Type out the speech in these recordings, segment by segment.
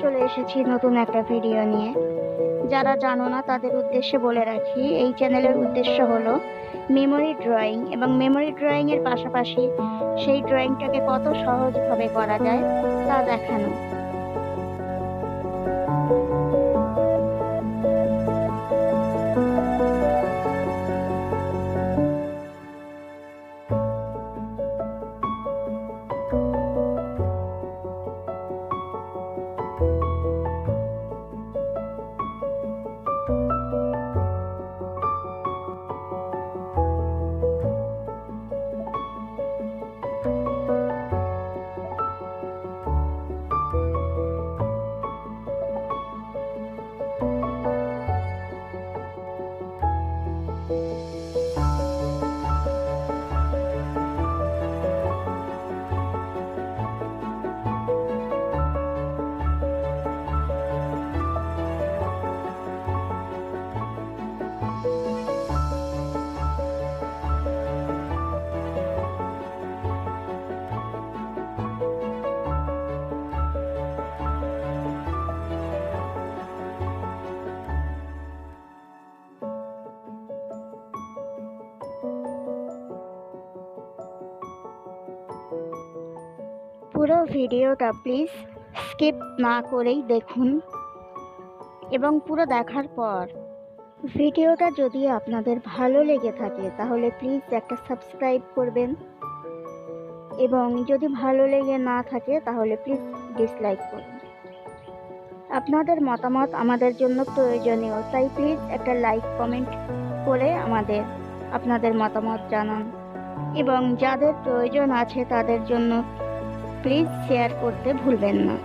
চলে এসেছি নতুন একটা ভিডিও নিয়ে। যারা জানো না তাদের উদ্দেশ্যে বলে রাখি, এই চ্যানেলের উদ্দেশ্য হলো মেমোরি ড্রয়িং এবং মেমোরি ড্রয়িং এর পাশাপাশি সেই ড্রয়িংটাকে কত সহজভাবে করা যায় তা দেখানো। পুরো ভিডিওটা প্লিজ স্কিপ না করেই দেখুন এবং পুরো দেখার পর ভিডিওটা যদি আপনাদের ভালো লেগে থাকে তাহলে প্লিজ একটা সাবস্ক্রাইব করবেন এবং যদি ভালো লেগে না থাকে তাহলে প্লিজ ডিসলাইক করুন। আপনাদের মতামত আমাদের জন্য প্রয়োজনীয়, তাই প্লিজ একটা লাইক কমেন্ট করে আপনাদের মতামত জানান এবং যাদের প্রয়োজন আছে তাদের জন্য প্লিজ শেয়ার করতে ভুলবেন না।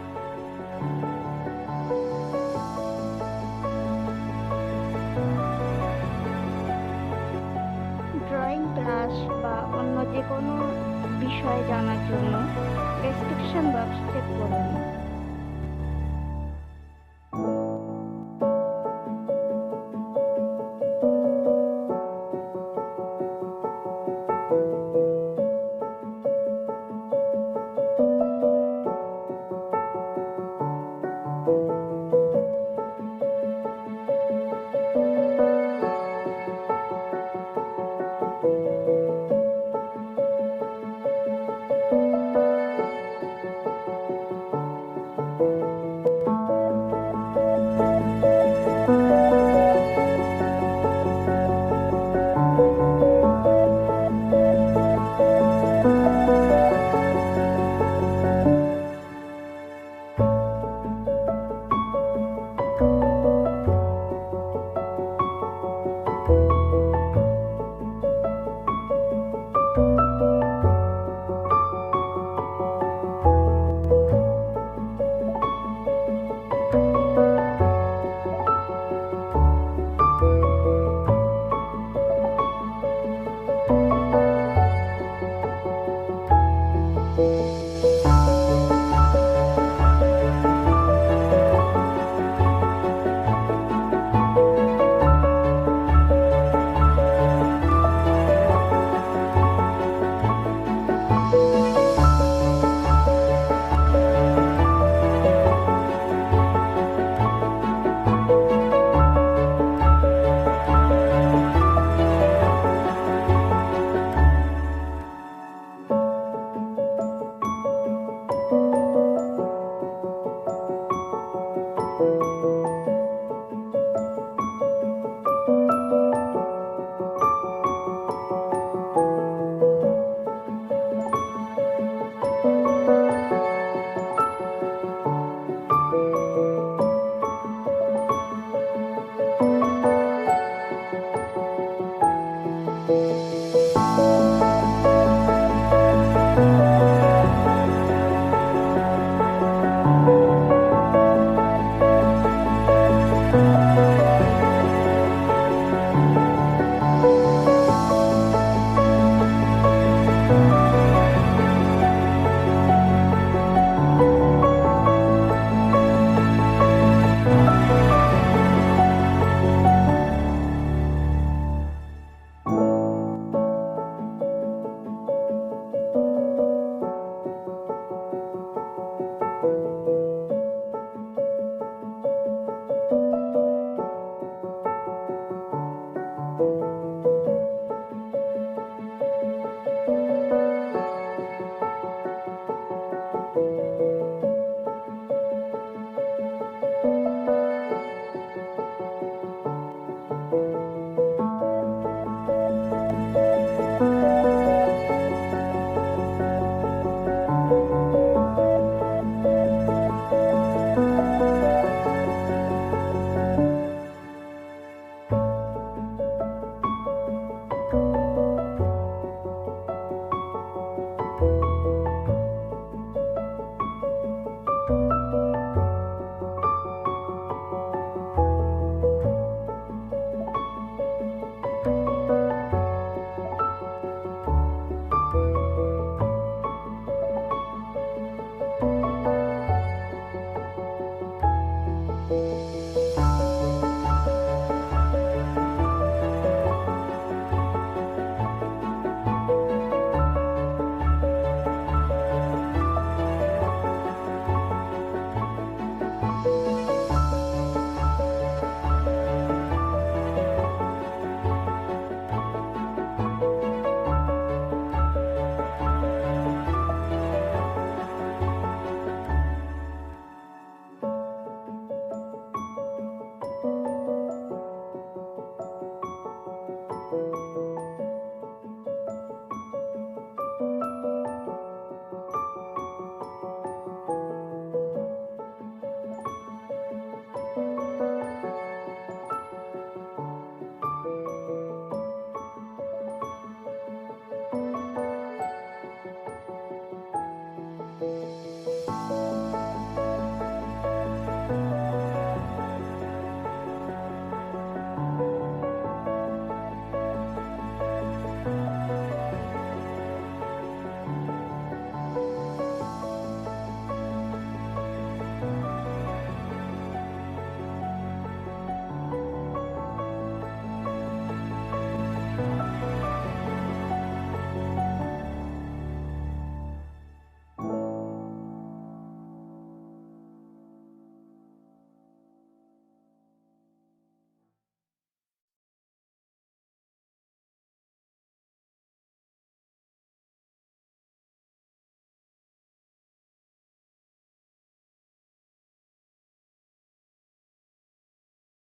ড্রয়িং ক্লাস বা অন্য যে কোনো বিষয় জানার জন্য ডেসক্রিপশন বক্স চেক করুন।